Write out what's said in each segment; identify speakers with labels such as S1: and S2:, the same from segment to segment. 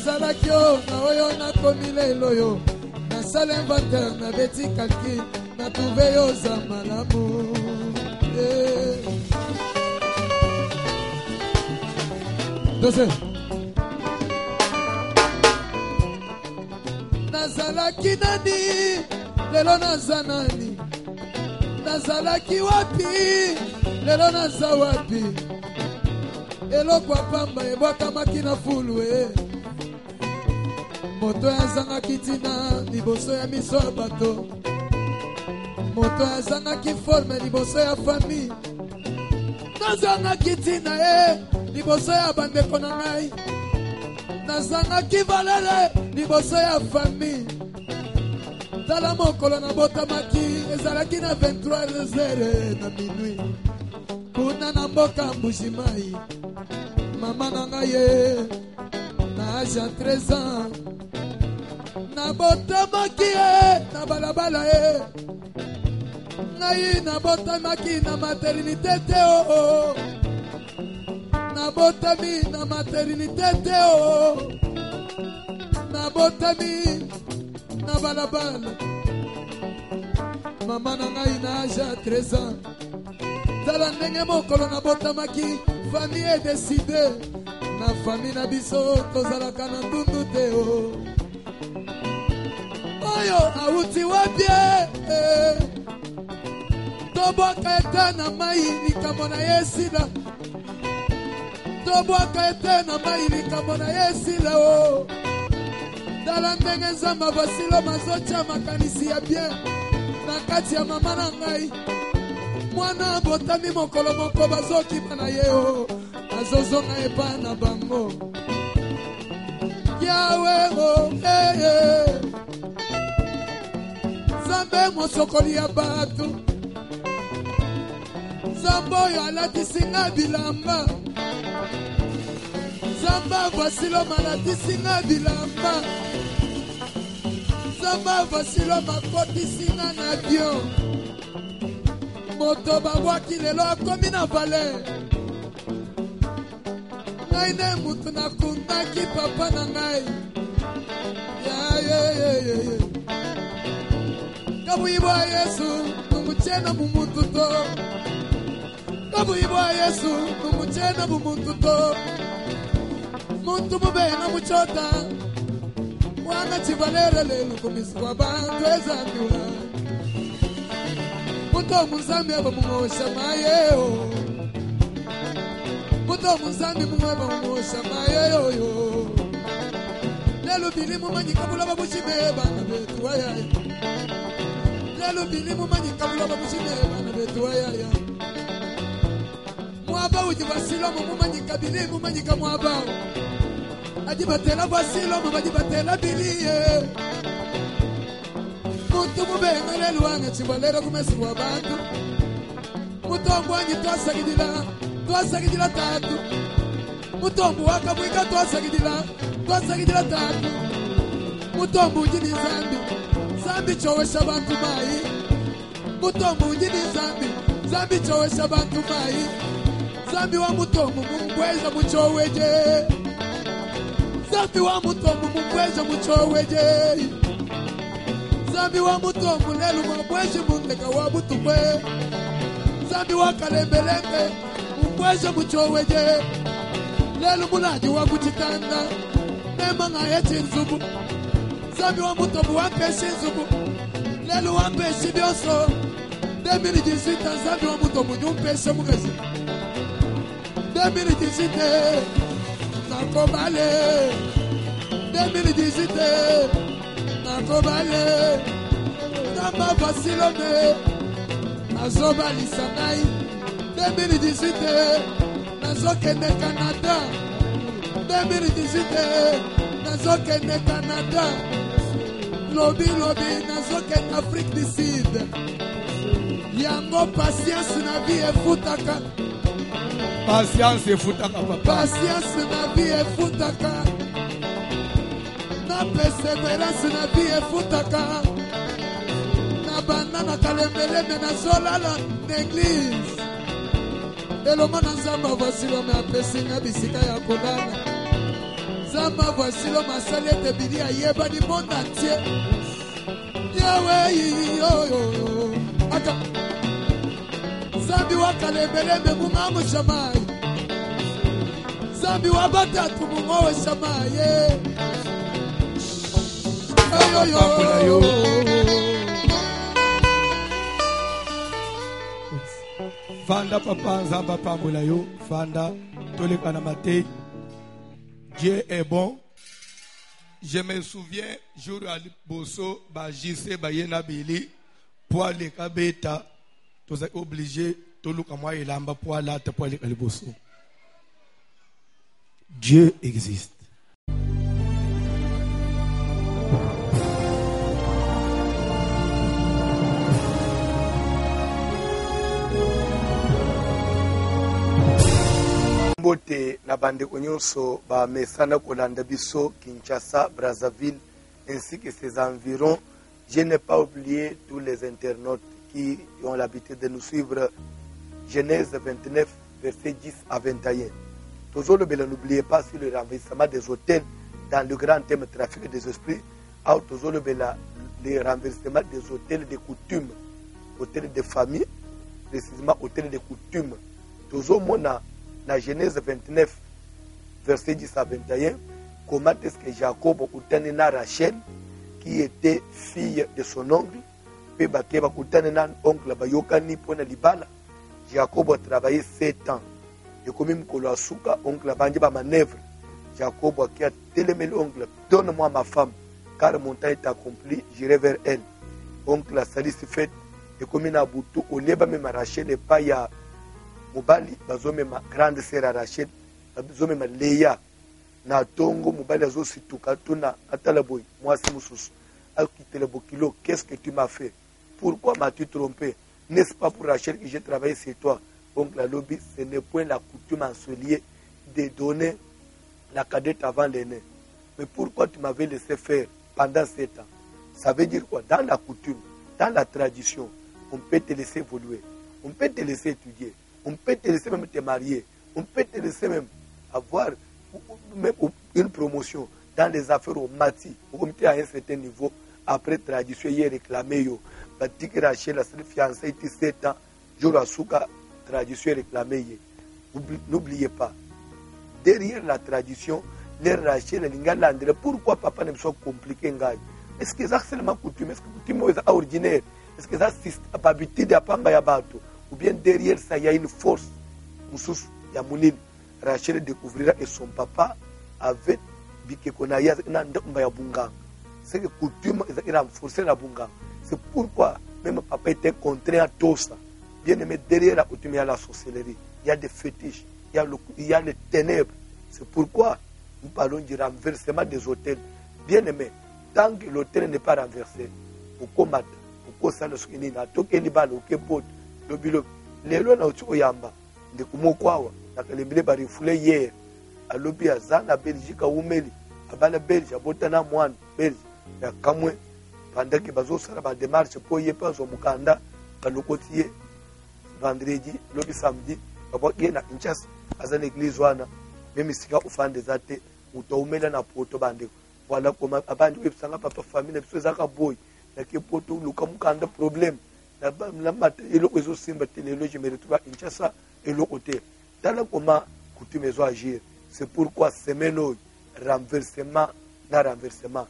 S1: Nazalakio, na oyo na komile loyo. Na sale inventaire, na beti calcul, na trouvé yo za malamu. Dose. Nazalaki nani, lelo nazanani. Nazalaki wapi, lelo naza wapi. Elo kwa pamba ebwaka makina fulwe. Moto ya zanga kitina liboso ya miso ya bato. Moto ya zanga kiforme liboso ya fami. Nazanga kitina liboso ya bandeko na ngai. Nazanga kivalele liboso ya fami. Tala mokolo na botamaki ezalaki na 23h na minuit. Kuna na mboka Mbujimayi. Mama na ngai na âge à 13 ans. Na botamaki na balabala ngai na botamaki na maternité te na botami na maternité te na botami na balabala. Mama na ngai na âge à 13 ans. Tala ndenge mokolo na botamaki famille est décidée. Na famille na biso tozalaka na ndundu te oyo auti wabie tobwaka ete na mai likambo na ye sila. Tobwaka ete na mai likambo na ye sila Tala ndenge nzamba basilo mazocha makanisi ya bien na kati ya mama na ngai. Mwana botami mokolo moko bazokima na ye azozonga epa na bango. Yawe Zambe mosokoli ya bato. Zambo oyo alatisi nga bilamba. Zamba vasilo malatisi nga bilamba. Zamba vasilo makotisi nga na avion. Moto babwaki lelo akomi na valer. Ngai ne mutu nakundaki papa na ngai. Kabuibwa Yesu tumuchena mumuntu to. Kabuibwa Yesu tumuchena mumuntu to. Muntu mubena muchota. Wana chivalere lelu kumiswa bantu ezambiwa. Muto muzambi aba mungosha maye Muto muzambi mungaba mungosha maye Lelo bilimu manyika bulaba bushimeba na betu waya. Lelo bilimu manyika bulaba bushimeba na betu waya. Mwaba uji basilo mu manyika bilimu manyika mwaba. Ajibatela basilo mu ajibatela biliye. Muntu mubenga lelo anga chibalera kumesi wa bantu. Mutombo anyi twasagidila tatu. Mutombo wakabwika twasagidila tatu. Mutombo ujini zambi chowesha bantu mai. Mutombo ujini zambi chowesha bantu mai. Zambi wa mutombo mungweza muchoweje. Zambi wa mutombo mungweza muchoweje. Zambi wa mutombo lelu mabweje mundeka wa butukwe. Zambi wa kalembelembe mungweza muchoweje. Lelu mulaji wa kuchitanda nema ngayechi nzubu. Zambi wa mutombo wampeshi nzubu. Lelu wampeshi bioso 2018 zambi wa mutombo nyumpeshe mugezi 2018 nakobale 2018 nakobale namba basilome azoba lisanai 2018 nazokende Canada 2018 nazokende Canada lobi nazokende Afrique du Sud. Yango patience na vie efutaka.
S2: Patience efutaka papa.
S1: Patience na vie efutaka. Na persévérance na vie efutaka. Na banana kalembeleme na zolala n'église. Eloma na nzamba voici l'homme apesinga bisika ya kolala. Zama voici le masali et bini ayeba du monde entier. Yahweh yo yo yo. Aka. Zambi wakale bele me mumamu shamai. Zambi wabata tumumowe shamai. Yo yo yo.
S2: Fanda papa nzamba pambola yo. Fanda toleka na matei. Dieu est bon. Je me souviens, jour à Bosso, Bajise, Bayena Bili, pour les Kabeta, tu es obligé, tu look à moi et l'amba pour aller pour aller à Bosso. Dieu existe.
S3: Bote na bande nyonso ba mesana kolanda biso Kinshasa, Brazzaville ainsi que ses environs. Je n'ai pas oublié tous les internautes qui ont l'habitude de nous suivre. Genèse 29 versets 10 à 21. Toujours n'oubliez pas sur le renversement des hôtels dans le grand thème trafic des esprits. Toujours le renversement des hôtels de coutume, hôtels de famille, précisément hôtels de coutume. Toujours mona dans Genèse 29, verset 10 à 21, comment est-ce que Jacob a Rachel, qui était fille de son oncle, puis oncle Libala. Jacob a travaillé 7 ans. Et comme il a oncle a manœuvre. Jacob a télémé l'oncle, donne-moi ma femme, car mon temps est accompli, j'irai vers elle. Oncle a sali se fait, et comme il a boutu, au leba même Rachel et pas ya. Mubali bazomema grande sœur Rachel bazomema Léa na tongo mubali azosituka tuna atala boy mwasi mususu akitele bokilo. Qu'est-ce que tu m'as fait? Pourquoi m'as-tu trompé? N'est-ce pas pour Rachel que j'ai travaillé chez toi? Donc la lobby, ce n'est point la coutume en ce lieu de donner la cadette avant l'aîné. Mais pourquoi tu m'avais laissé faire pendant 7 ans? Ça veut dire quoi? Dans la coutume, dans la tradition, on peut te laisser évoluer, on peut te laisser étudier, on peut te laisser même te marier. On peut te laisser même avoir même une promotion dans les affaires au mati. Au comité à un certain niveau, après tradition, il est réclamé. Batik Rachel, la seule fiancée, était 7 ans. Jour à Souka, tradition est réclamée. N'oubliez pas, derrière la tradition, les Rachel, les Lingalandre, pourquoi papa ne soit compliqué? Est-ce que c'est seulement coutume? Est-ce que coutume est ordinaire? Est-ce que c'est habitude à Pamba Yabato? Ou bien derrière ça, il y a une force. Moussous, Yamounine, Rachel découvrira et son papa avait Bikekonaya, c'est que coutume, il a renforcé la bunga. C'est pourquoi même papa était contraint à tout ça. Bien aimé, derrière la coutume, il y a la sorcellerie, il y a des fétiches, il y a les ténèbres. C'est pourquoi nous parlons du renversement des hôtels. Bien aimé, tant que l'hôtel n'est pas renversé, au combat, au kosala sukinina, toke libala, au kebot, lobilo, lelo na uchi oyamba, de kumokwawa, na kalembele barifule hier, à lobi à Zana, Belgique, à Oumeli, à Bala Belge, à Botana Moine, Belge, à Kamwe, pendant que Bazo Saraba démarche pour y pas au Mukanda, à l'Okotier, vendredi, lobi samedi, à Bokiena, Inchas, à Zan église Wana, même si on fait des athées, ou Taumela na Poto Bande. Voilà comment Abandi Websanga, papa famille, et Zaka Boy, la Kepoto, Lukamukanda problème. La matin, et l'autre aussi, je me retrouve à Inchassa et l'autre côté. Dans le comment coutume agir, c'est pourquoi semaine renversement, na renversement.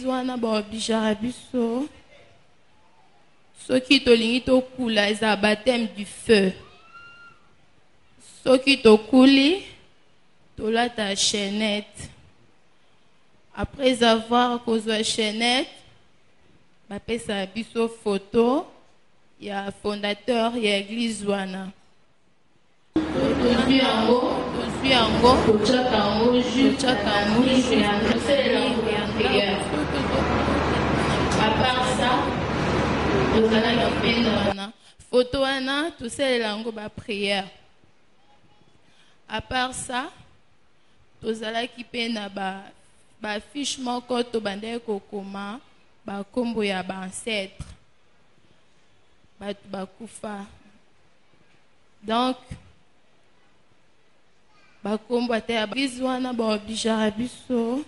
S4: Wana ba obligera biso soki tolingi tokula eza baptême du feu. Soki tokuli tolata chaînette. Après avoir kozwa chaînette, bapesa biso photo ya fondateur ya église wana. Tozwi yango tochaka yango jus ya prière. À part ça, tozalaki mpe wana photo wana tosalela yango baprière. À part ça, tozalaki mpe na bafiche moko tobandaki kokoma bakombo ya ancêtre bato bakufa. Donc bakombo ata ya église wana baobligera biso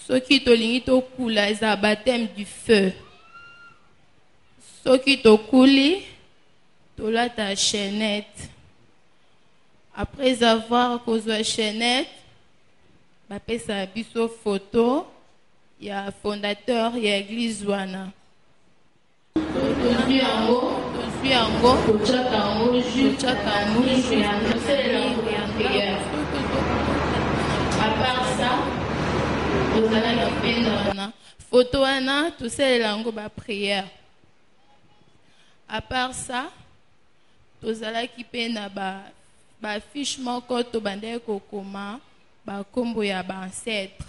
S4: soki tolingi tokula eza baptême du feu. Soki tokuli tolata chaînette. Après avoir kozwa chaînette bapesa biso photo ya fondateur ya église wana. Tozwi yango tochaka yango jus ya prière. À part ça tozalaki penda wana photo wana tosalela yango baprière. À part ça tozalaki pena bafiche moko tobandaki kokoma bakombo ya bancêtre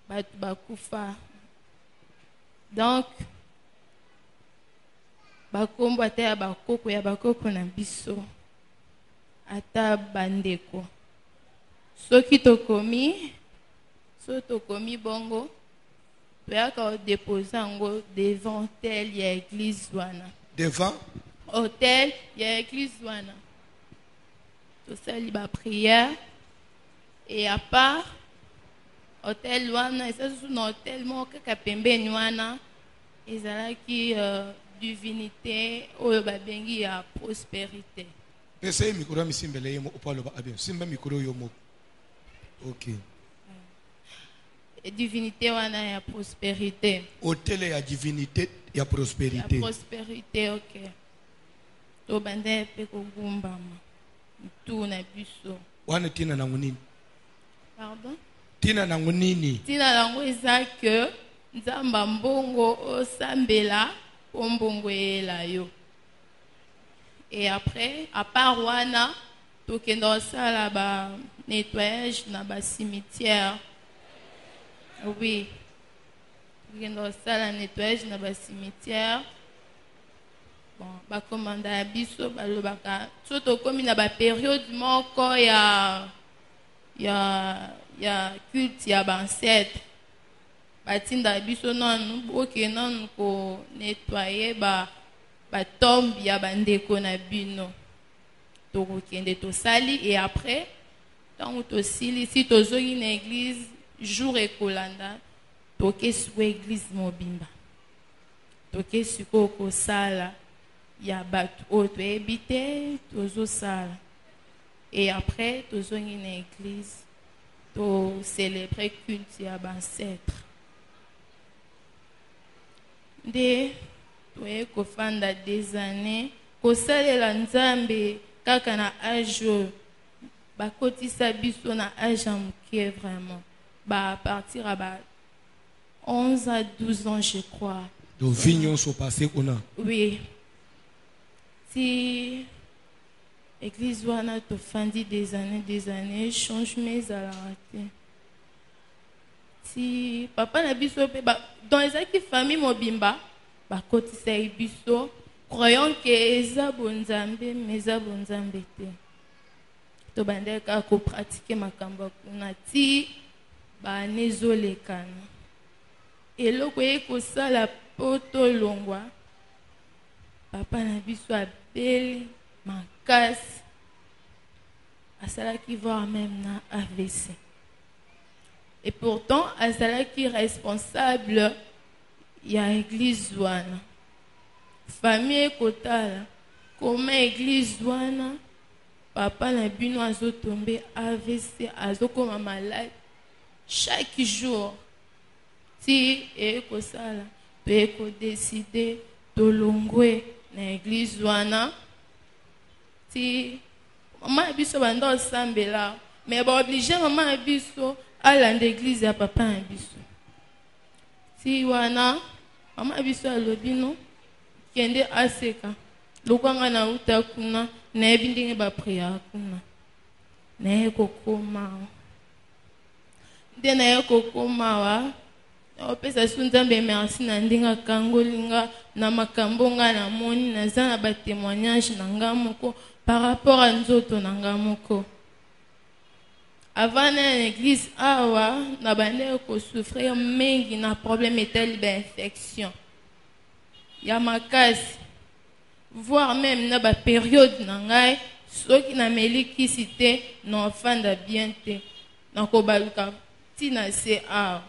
S4: bato bakufa. Donc bakombo ata ya bakoko na biso ata bandeko soki tokomi bongo toyaka odepose yango devant hôtel ya église wana.
S2: Devant
S4: hôtel ya église wana tosali baprière. Et à part hôtel wana eza susu na hôtel moko kaka pembeni wana ezalaki divinité oyo babengi ya prospérité.
S2: Pese mikoro misimbele yemo opalo ba abem simba mikoro yo moko. OK.
S4: Divinité wana ya prospérité.
S2: Hôtel ya divinité ya prospérité.
S4: Ya prospérité, OK. To bande pe ko gumbama. Tu na biso.
S2: Wana tina na ngunini?
S4: Pardon?
S2: Tina na ngunini?
S4: Tina nango eza que nzamba mbongo osambela pombongo ela yo. Et après, à part wana, tokenda osala ba nettoyage na ba cimetière. Oui. Tokenda osala nettoyage na ba cimetière. Bon, ba commanda ya biso balobaka so tokomi na ba période moko ya culte ya bancêtre. Batinda biso non boke non ko nettoyer ba tombe ya bandeko na bino. Tokokende tosali et après tant tosili si tozongi na église jour ekolanda tokesi ko église mobimba. Tokesi ko kosala ya bato oyo toyebi te tozosala. Et après tozongi na église to célébrer culte ya bancêtre. Nde toye kofanda des années kosalela nzambe kaka na âge bakotisa biso na âge ya mokie vraiment ba partir à 11 à 12 ans je crois.
S2: Donc vignon sont passés qu'on a.
S4: Oui. Si église wana tofandi des années changement à la raté. Si papa na biso pe dans ezaki famille mobimba bakotisa biso croyant que eza bonzambe mais eza bonzambe te. To bandeka ko pratiquer makambo kuna ti ba nezolekana. Eloko eko sala poto longwa papa na biso abeli makasi asalaki voir même na AVC. Et pourtant asalaki responsable ya église wana. Famille kotala comme église wana papa na bino azotombe AVC azokoma malade chaque jour. Si eko sala to eko décider tolongwe na église wana si maman biso bando sambela mais ba obligé maman biso à l'église ya papa biso. Si wana maman biso alobino kende aseka lokanga na uta kuna na ebindinge ba prière kuna na ekokoma ndena ekokoma wa opesa sunzambe merci na ndinga kangolinga na makambo nga na moni naza na ba témoignage na nga moko par rapport à nzoto na nga moko. avant na église awa na bande ko souffrir mingi na problème etel d'infection ya makasi voire même na ba période na ngai soki na meliki cité na ofanda bien te na ko baluka ti na se awa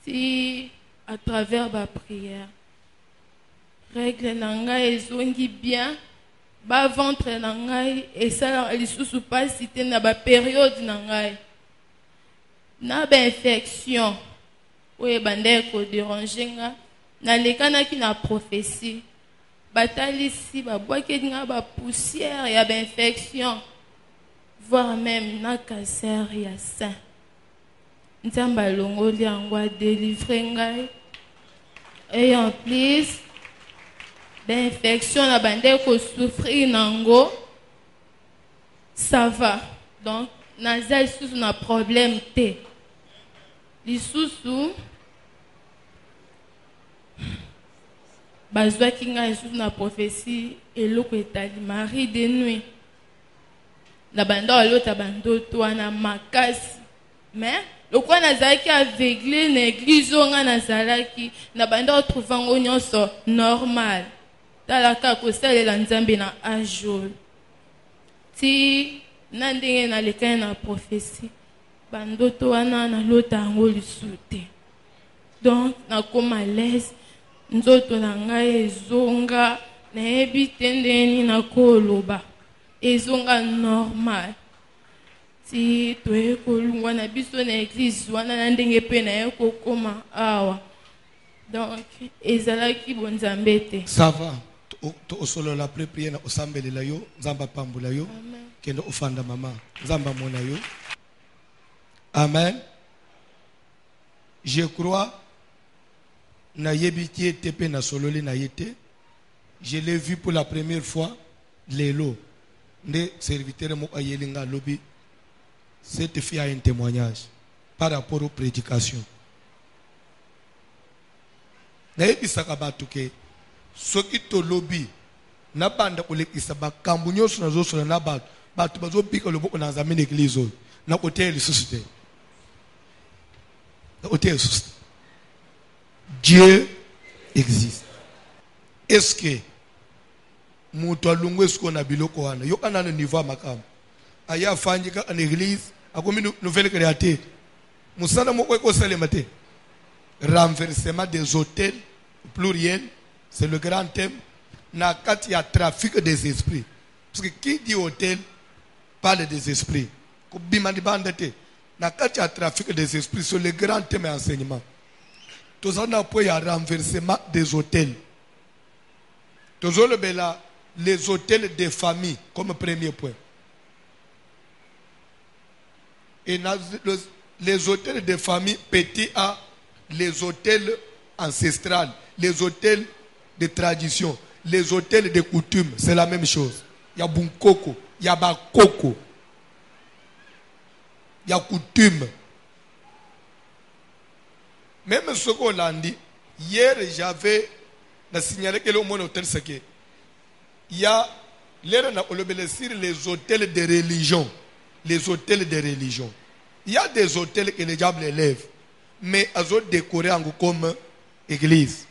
S4: ti à travers ba prière règle na ngai ezongi bien ba ventre na ngai esala lisusu pasi te na ba période na ngai na ba infection oyo ebandaki koderange nga nalekanaki na prophétie batalisi babwakeli nga bapoussière ya bainfection voire même na cancer ya sein nzambe alongoli yango adelivre ngai et en plus d'infection na bande ko souffrir nango ça va donc naza lisusu na problème te lisusu bazwaki ngai lisusu na prophétie eloko etali mari de nuit na bande alota bandoto wana makasi mais lokola nazalaki aveugle na église oyo nga nazalaki na bande otrouva ngo nyonso normal talaka kosalela nzambe na ajour ti na ndenge nalekani na prophétie bandoto wana nalota yango lisusu te donc nakoma lese nzoto na ngai ezonga nayebi te ndeni nakoloba ezonga normal ti toye kolungwa na biso na église wana na ndenge mpe naye kokoma awa donc ezalaki bonzambe te
S2: ça va osolola pre prière na osambelela yo nzamba pambula yo kende ofanda mama nzamba mona yo amen. Je crois na yebiti tepe na sololi na yete je l'ai vu pour la première fois lelo nde serviteur mo ayelinga lobi cette fille a un témoignage par rapport aux prédications na yebisaka batu ke soki to lobi na banda kolekisa bakambu nyonso nazosola na batu bazobika loboko na nzambe na église oyo na koteya lisusu te na koteya lisusu te. Dieu existe. Est-ce que mutu alungu esko na biloko wana yoka na niveau makam aya fandika en église akomi nouvelle créature musana moko ko salema te renversement des hôtels pluriel c'est le grand thème na kati ya trafic des esprits parce que qui dit hôtel parle des esprits ko bimandi bandate na kati ya trafic des esprits c'est le grand thème enseignement. Tous on a pour un renversement des hôtels. Tous on a les hôtels des familles comme premier point. Et les hôtels des familles petits A, les hôtels ancestrales, les hôtels de tradition, les hôtels de coutume, c'est la même chose. Il y a bunkoko, il y a bakoko, il y a coutume. Même ce qu'on a dit, hier j'avais signalé que le monde hôtel c'est que il y a les hôtels de religion, les hôtels de religion. Il y a des hôtels que les diables élèvent, mais ils sont décorés comme église.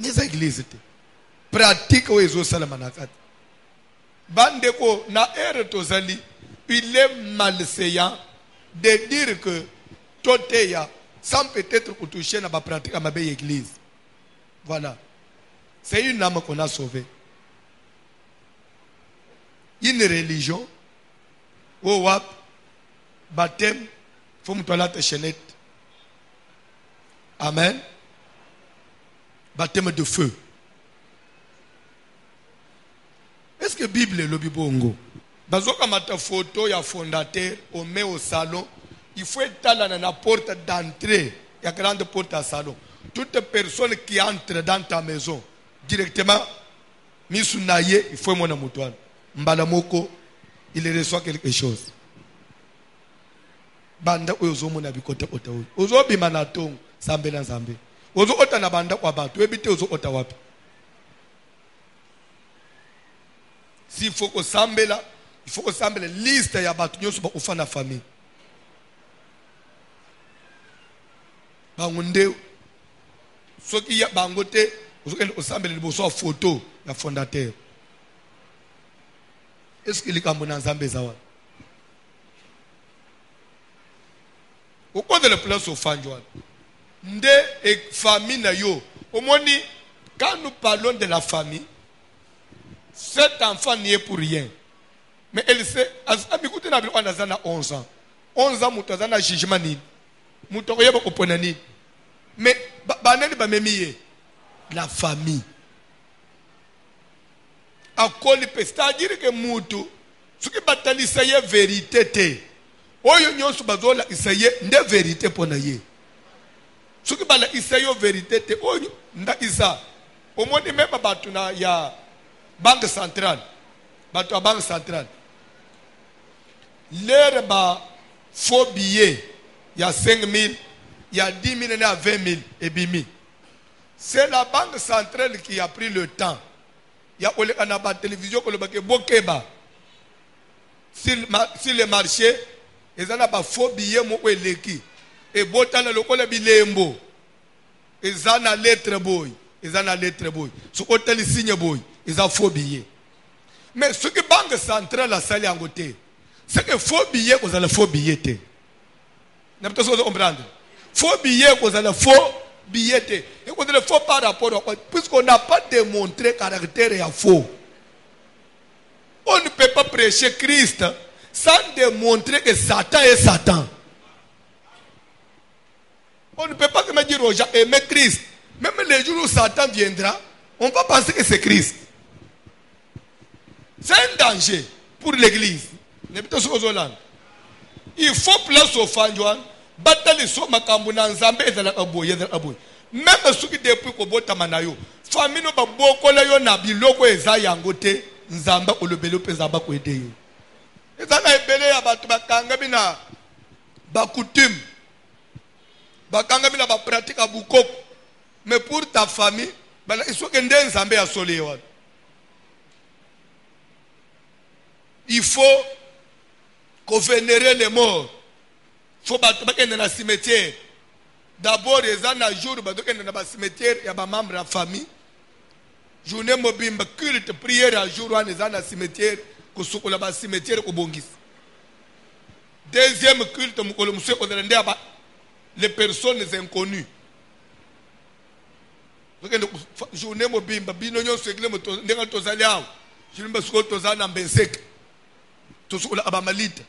S2: Les églises pratique où ils ont salamanakat. Bandeko na ere tozali, il est malséant de dire que toteya sans peut-être toucher na pratique à ma belle église. Voilà. C'est une âme qu'on a sauvée. Une religion, au wap, baptême, faut me toilette chenette. Amen. Baptême de feu. Est-ce que la Bible est le Bibongo? Bazoka mata photo ya fondateur, on met au salon. Il faut être dans la porte d'entrée, la grande porte à salon. Toute personne qui entre dans ta maison, directement, misunaye, il faut mon amoutoine. Mbalamoko, il reçoit quelque chose. Banda ozo mona bikota otawo. Ozo bimanatong sambe na sambe. Ozo ota na banda kwa batu, ebite ozo ota wapi. S'il faut que sambe là, Il faut que ça la liste ya batu nyonso ba ufa na famille. Bangunde soki ya bangote uzokende usambele liboso photo ya fondateur. Est-ce que likambo na Nzambe zawa? Au cours de la place au Fanjoan, nde et famille na yo. Omoni, quand nous parlons de la famille, cet enfant n'y est pour rien. Mais elle sait, écoutez, on a 11 ans. 11 ans, nous avons un jugement. Nous avons un mais, la famille. C'est-à-dire que Moutou, ce qui bataille, c'est la vérité. Oyo nyonso bazola isaye nde vérité pona ye. Ce qui bala isaye vérité te oyo nda isa. Omoni même batu na ya banque centrale. Batu ya banque centrale. L'air ba faux billet ya 5 000, ya 10 000 et à 20 000 et bimi. C'est la banque centrale qui a pris le temps. Ya ole kanaba télévision ko le bake bokeba. Sur le marché ezana ba faux billet mo eleki e botana lokola bilembo ezana lettre boy so hôtel signe boy eza faux billet. Mais ce que banque centrale la sali angote c'est que faux billet ko za faux billet te na peut se comprendre faux billet ko za faux billet te et ko le faux par rapport puisqu'on n'a pas démontré caractère ya faux. On ne peut pas prêcher Christ sans démontrer que Satan est Satan. On ne peut pas me dire aux gens aimer Christ. Même les jours où Satan viendra, on va penser que c'est Christ. C'est un danger pour l'église. Il faut place au Fanjoan. Bataille sur ma cambona Nzambe et la aboye. Même ceux qui depuis que bota manayo. Famille no boko la yo na biloko eza yangote Nzamba olobelo pe Nzamba ko ede. Ezana ebele ya batu bakanga bina ba coutume. Bakanga bina ba pratique a bukoko. Mais pour ta famille, bala il faut que Nzambe ya solewa. Il faut qu'on vénère les morts. Il faut que dans le cimetière. D'abord, il y a un jour dans le cimetière, il y a des membres de la famille. Journée mobile, culte, prière à jour, il y a un cimetière, il y a un cimetière au Bongis. Deuxième culte, les personnes inconnues. Journée mobile, binonyo segle ndenga tozaliao. Je me suis tozana mbensek. Tosukola abamalita.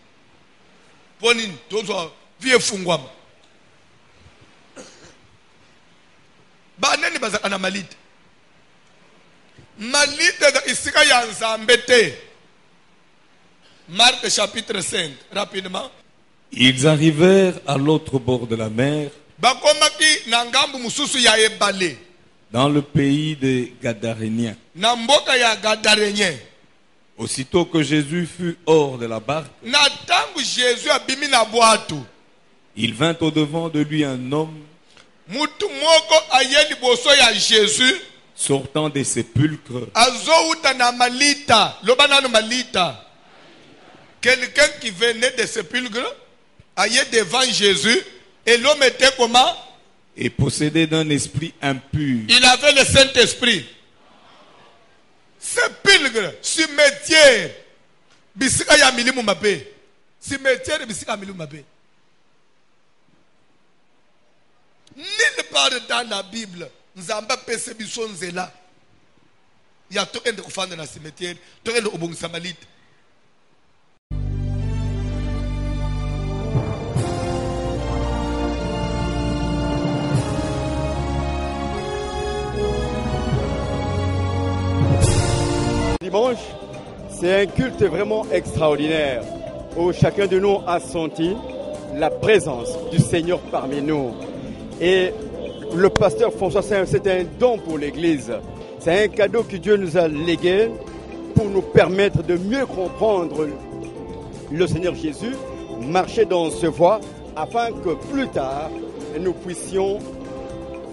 S2: Ponini tozo vie fungwama. Banani baza ana malita. Malita da isika ya Nzambe te. Marc chapitre 5, rapidement.
S5: Ils arrivèrent à l'autre bord de la mer,
S2: Bakomaki na ngambu mususu ya ebale.
S5: dans le pays des Gadaréniens.
S2: Na mboka ya Gadarénien.
S5: Aussitôt que Jésus fut hors de la barque,
S2: Na tangu Jésus abimi na bwatu.
S5: il vint au-devant de lui un homme
S2: Mutu moko ayeli boso ya Jésus.
S5: sortant des sépulcres,
S2: Azouta na malita. Lobana no malita. Quelqu'un qui venait des sépulcres allait devant Jésus et l'homme était comment?
S5: et possédé d'un esprit impur.
S2: Il avait le Saint-Esprit. Sépulcre, cimetière. Bisika ya milimu mabe. Cimetière bisika milimu mabe. Nulle part dans la Bible, Nzamba pese biso nzela. Ya tokende kufanda na cimetière, tokende obongisa malita.
S6: Dimanche, c'est un culte vraiment extraordinaire où chacun de nous a senti la présence du Seigneur parmi nous. Et le pasteur François Saint, c'est un don pour l'Église. C'est un cadeau que Dieu nous a légué pour nous permettre de mieux comprendre le Seigneur Jésus, marcher dans ce voie afin que plus tard, nous puissions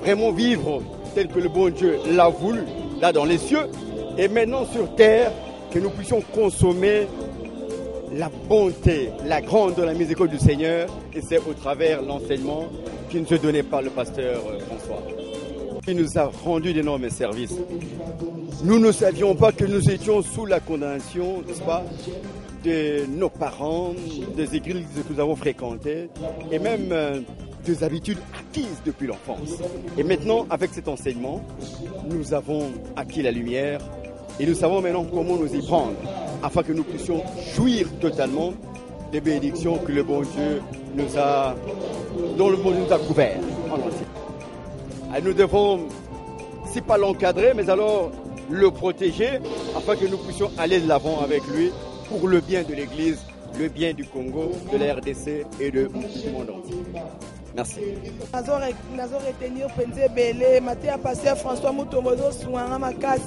S6: vraiment vivre tel que le bon Dieu l'a voulu, là dans les cieux, et maintenant sur terre, que nous puissions consommer la bonté, la grande de la miséricorde du Seigneur, et c'est au travers l'enseignement qui nous est donné par le pasteur François. Il nous a rendu d'énormes services. Nous ne savions pas que nous étions sous la condamnation, n'est-ce pas, de nos parents, des églises que nous avons fréquentées, et même des habitudes acquises depuis l'enfance. Et maintenant, avec cet enseignement, nous avons acquis la lumière et nous savons maintenant comment nous y prendre afin que nous puissions jouir totalement des bénédictions que le bon Dieu dont le bon Dieu nous a couverts en entier. Et nous devons, si pas l'encadrer, mais alors le protéger afin que nous puissions aller de l'avant avec lui pour le bien de l'Église, le bien du Congo, de la RDC et du monde entier. Merci.
S7: Nazo retenir penze belé matin pasteur François Mutombozo suanga makasi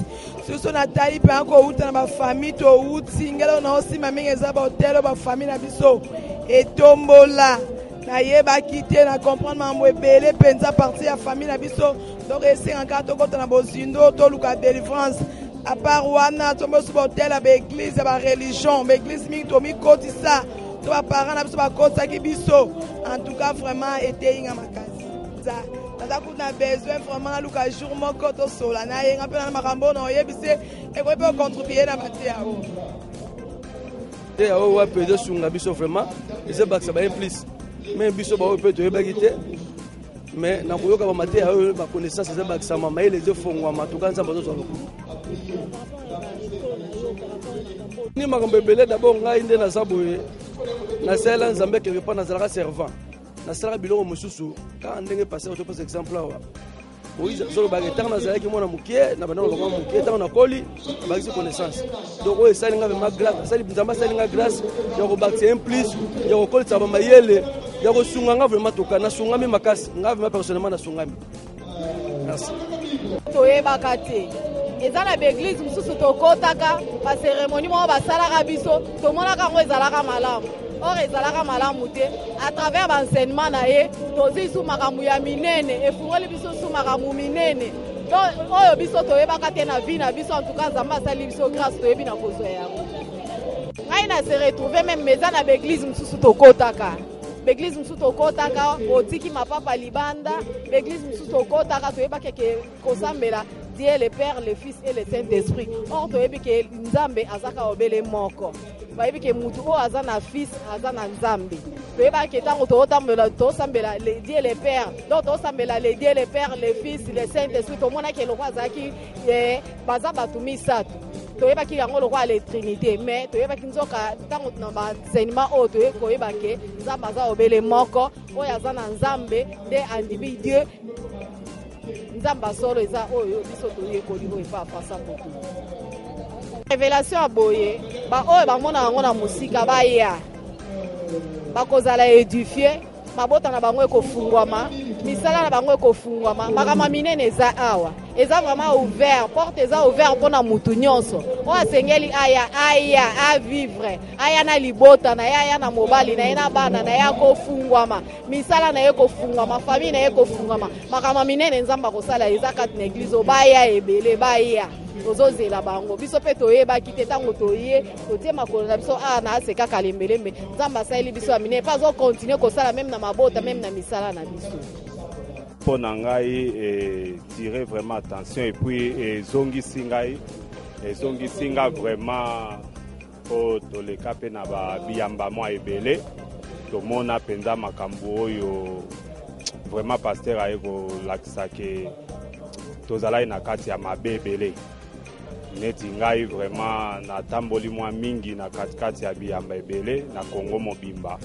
S7: soso natali pe encore uta na ba famille to uti ngelo na osi maminga za ba hotel ba famille na biso etombola na yeba kité na comprendre mambo belé penza partie ya famille na biso donc essayer encore to kota na bozindo to luka délivrance à part wana tombo su hotel ba église ba religion ba église mingi to mi koti ça. En tout cas, vraiment, été inga makasi. Tata kuna besoin vraiment luka jour moko to sola na yenga pe na makambo na yebise e ko pe contribuer na bate yao.
S8: Te yao wa pe de sunga biso vraiment et c'est baksa ba plus. Mais biso ba pe to yeba kite. Mais na koyoka ba mate yao ba connaissance c'est baksa mama ile de fongwa matuka nzamba zo zo. Ni makambo belé d'abord ngai nde na saboye. Na sala nzambe ke pas na zalaka servant na sala biloko mususu ka ndenge passer to pas exemple là Moïse zo ba getang na zalaki mona mukie na bana lokwa mukie tant na koli ba ki connaissance donc o sala nga ma grâce sala nzamba sala nga grâce ya ko bakse un plus ya ko kolisa ba mayele ya ko sunga nga vraiment to kana sunga mi makasi nga vraiment personnellement na sunga mi merci
S9: to e bakate ezala l'église mususu to kotaka ba cérémonie mo ba sala ka biso to mona ka ngo ezalaka malamu. Or ezalaka malamu te à travers l'enseignement na ye tozi su makamu ya minene efungoli biso su makamu minene donc oyo biso toyebaka te na vie na biso en tout cas Nzambe asali biso grâce toyebi na kozwa yango ngai na se retrouver même meza na l'église mususu tokotaka l'église mususu tokotaka otiki mapapa libanda l'église mususu tokotaka toyebaka ke kosambela Dieu le Père, le Fils et le Saint-Esprit. Or toyebi ke Nzambe azaka obele moko. Bayebi ke mutu o azana fils azana Nzambe. Toyeba ke tango to otambela to sambela le Dieu le Père. Donc to sambela le Dieu le Père, le Fils, le Saint-Esprit. To mona ke lokwa zaki baza batu misatu. Toyeba ki yango lokwa le Trinité, mais toyeba ki nzoka tango na ba enseignement o toyeba ke Nzambe aza obele moko, o azana Nzambe de andibi Dieu. Nzamba solo eza oyo biso toye koliko efa fasa beaucoup. Révélation à boye ba oyo ba mona ngo na musika ba ya. Ba kozala édifier, mabota na bango ekofungwama, misala na bango ekofungwama, makama minene eza awa. Eza vraiment ouvert, porte eza ouvert pona mutu nyonso. O asengeli aya a vivre, aya na libota na ya na mobali na ina bana na ya kofungwama, misala na ye kofungwama, famille na ye kofungwama. Makama minene Nzamba kosala eza kati na église obaya ebele baya. Tozozela bango biso pe toyeba kite tango toye totie makolo na biso na aseka kalembelembe Nzamba asali biso amine pas on continuer kosala même na mabota même na misala na biso.
S10: Pour Nangai tirer vraiment attention et puis zongi singai vraiment pour les capes na ba biamba moi ebele to mona penza makambo oyo vraiment pasteur aiko lakisa ke tozala na kati ya mabebele neti ngai vraiment na tamboli mwa mingi na kati ya biamba ebele na Congo mobimba.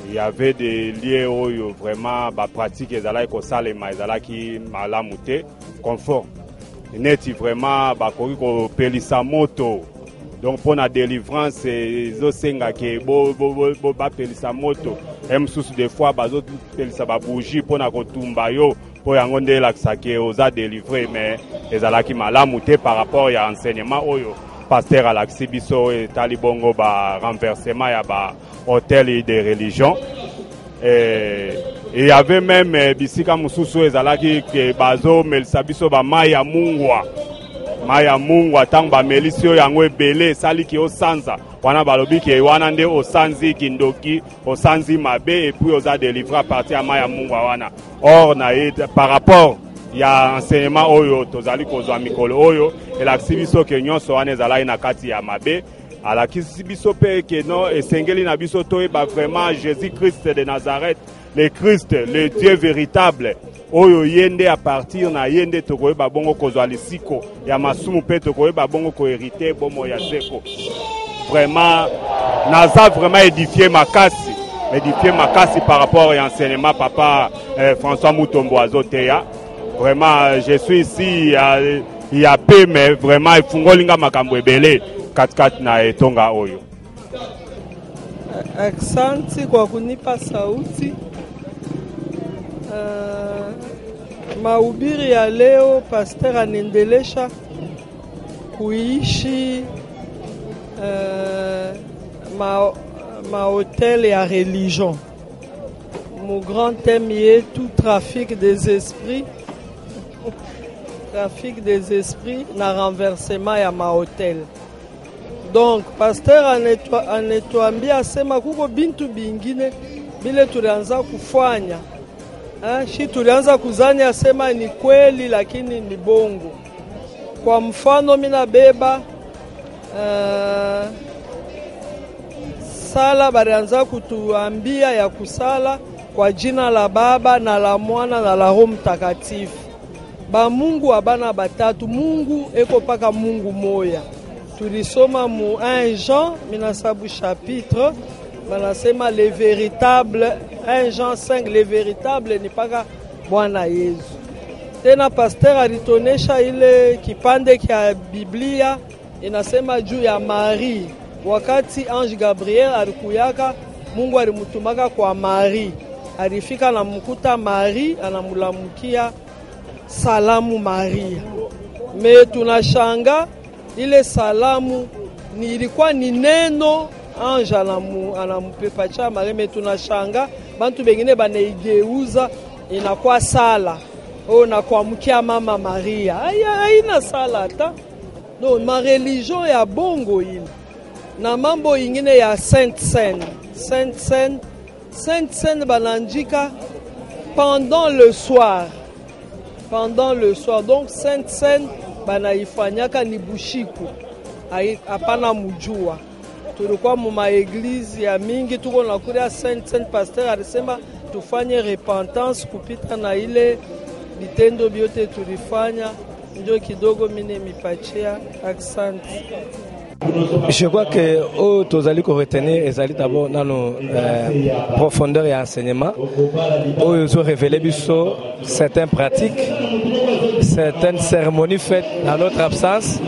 S10: Il y avait des lieux où vraiment ba pratique ezalaki kosalema ezalaki malamu te confort neti vraiment bakoki kopelisa moto donc pour la délivrance ezosenga ke bapelisa moto mosusu des fois bazopelisa babougie mpona kotumba yo mpo yango nde elakisaki oza délivré mais ezalaki malamu te par rapport ya enseignement oyo pasteur alakisi biso etali bongo ba renversement ya ba hôtel et des religions et il y avait même bisika mususu ezalaki ke bazo melisa biso ba maya mungwa tango ba melisio yango ebele sali ki osanza wana balobi ke wana nde osanzi kindoki osanzi mabe et puis oza délivré à partir ya maya mungu wana. Or na par rapport ya enseignement oyo tozali kozwa mikolo oyo elakisi biso ke nyonso wana ezalaki na kati ya mabe, alakisi biso pe ke no esengeli na biso toyeba vraiment Jésus Christ de Nazareth, le Christ, le Dieu véritable oyo yende à partir na yende tokoyeba bongo kozwa lisiko ya masumu pe tokoyeba bongo ko hériter bomo ya seko. Vraiment naza vraiment édifié makasi par rapport à l'enseignement papa François Mutombo Azoteya. Vraiment je suis ici il y a peu mais vraiment ifungolinga makambo ebele katikati na etonga oyo.
S11: Asante kwa kunipa sauti. Mahubiri ya leo pastor anaendelesha kuishi mahotel ya religion. Mon grand thème est tout trafic des esprits na renversement ya mahotel. Donc pasteur anetuambia sema kuko bintu bingine bile tulianza kufanya shi tulianza kuzani asema ni kweli lakini ni bongo. Kwa mfano mina beba sala balianza kutuambia ya kusala kwa jina la Baba na la Mwana na la Roho Mtakatifu. Ba Mungu abana batatu, Mungu eko paka Mungu moya. Tulisoma mu 1 Jean minasabu chapitre banasema le véritable 1 Jean 5 le véritable ni paka Bwana Yesu. Tena pasteur alitonesha ile kipande kia Biblia inasema juu ya Marie. Wakati Ange Gabriel alikuyaka, Mungu alimutumaka kwa Marie. Alifika na mkuta Marie anamulamukia salamu Maria. Me tunashanga ile salamu ilikuwa ni neno Ange anamupepacha Maria, me tunashanga bantu bengine banaigeuza inakuwa sala. Na kuamkia mama Maria. Haina sala hata. No, ma religion ya bongo ile. Na mambo ingine ya Sainte Seine bananjika pendant le soir. Donc Sainte Seine banaifanyaka ni bushiku. Hapana mujua. Tulikuwa mu maeglise ya mingi tuko na kuria Sainte Seine, pasteur alisema tufanye repentance kupita na ile vitendo vyote tulifanya, ndio kidogo mine mipachia. Asante.
S12: Je crois que tozali ko retenir ezali d'abord dans nos profondeur et enseignement où ils ont révélé biso certaines pratiques, certaines cérémonies faites dans notre absence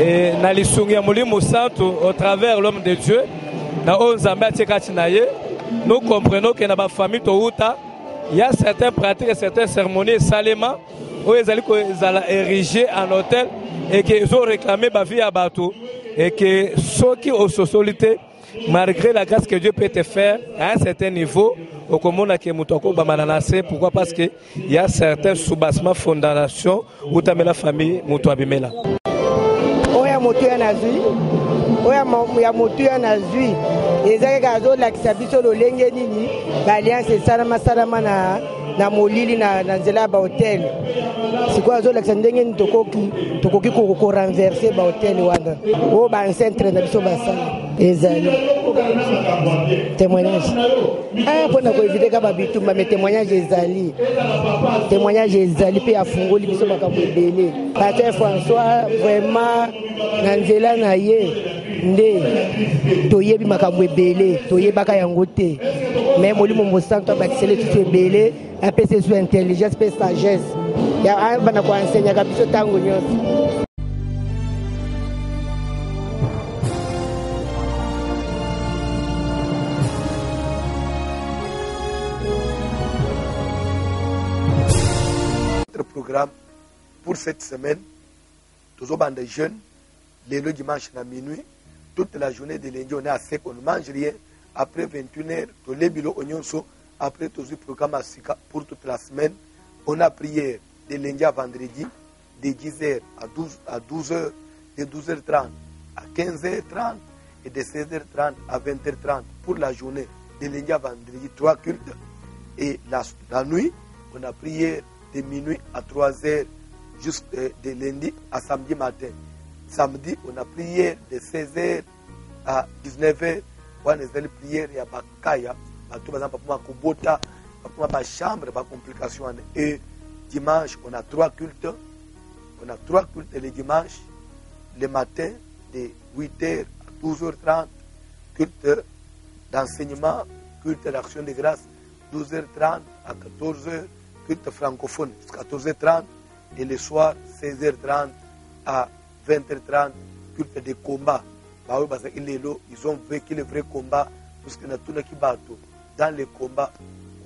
S12: et na lisungi ya mulimo santo au travers l'homme de Dieu na onzambe atikati na ye. Nous comprenons que dans ma famille touta il y a certaines pratiques et certaines cérémonies salement où ils allaient ériger en hôtel et qu'ils ont réclamé ma vie à bateau et que ceux qui ont socialité, malgré la grâce que Dieu peut te faire à un certain niveau, au commun qui est pourquoi? Parce qu'il y a certains sous-bassements, fondations où tu as la famille, où abimela.
S13: Oya motu ya nazwi ezaka kazo la kisabiso lolenge nini ba alliance salama na molili na nzela ba hotel sikwa zo la kisandenge ni tokoki ko renverser ba hotel wana o ba centre na biso basala ezali témoignage pona ko éviter ka ba bitumba mais témoignage ezali pe afungoli biso makambo ebele. Pater François vraiment na nzela na ye nde toyebi makambo ebele toyebaka yango te mais molimo mosanto bakisele tutu ebele apese su intelligence pe sagesse ya bana ko enseigne ka biso tango nyonso.
S3: Notre programme pour cette semaine, tous les bandes jeunes, le dimanche à minuit, toute la journée de lundi, on est à sec, on ne mange rien. Après 21h, tous les bureaux oignons sont. Après tous les programmes à Sika pour toute la semaine, on a prière de lundi à vendredi, de 10h à 12h, de 12h30 à 15h30 et de 16h30 à 20h30 pour la journée, de lundi à vendredi, 3 cultes. Et la nuit, on a prié de minuit à 3h, juste de lundi à samedi matin. Samedi, on a prié de 16h à 19h. On a prié à Bakaya, à tout exemple, pour Kubota, pour ma chambre, pour complication. Et dimanche, on a 3 cultes. On a 3 cultes le dimanche, le matin, de 8h à 12h30, culte d'enseignement, culte d'action de grâce, 12h30 à 14h, culte francophone jusqu'à 14h30, et le soir, 16h30 à 20h30, culte de combat. Ils ont vécu le vrai combat, parce que dans le combat,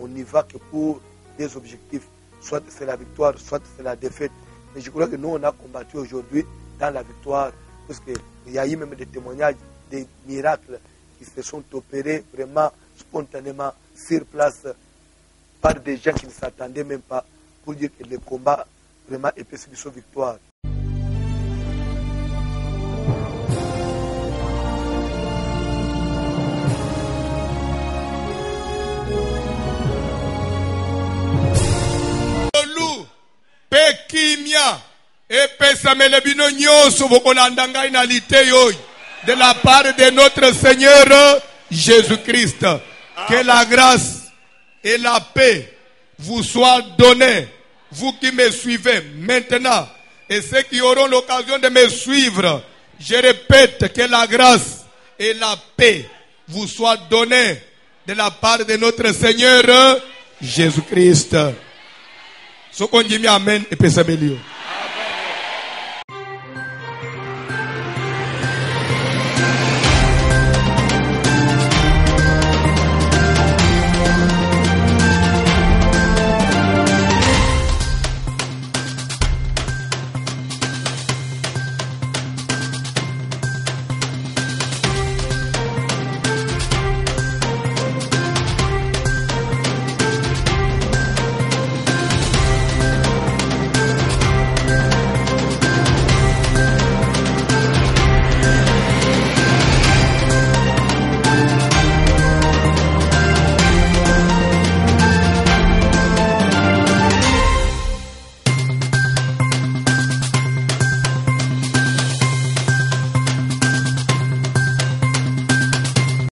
S3: on n'y va que pour des objectifs, soit c'est la victoire, soit c'est la défaite. Mais je crois que nous, on a combattu aujourd'hui dans la victoire, parce qu'il y a eu même des témoignages, des miracles qui se sont opérés vraiment spontanément sur place par des gens qui ne s'attendaient même pas, pour dire que le combat vraiment est possible sur victoire.
S2: Pekimia epesamele bino nyonso bokolanda ngai na liteyo de la part de notre Seigneur Jésus-Christ. Que la grâce et la paix vous soient données, vous qui me suivez maintenant et ceux qui auront l'occasion de me suivre. Je répète, que la grâce et la paix vous soient données de la part de notre Seigneur Jésus-Christ. So qu'on dit amen et paix.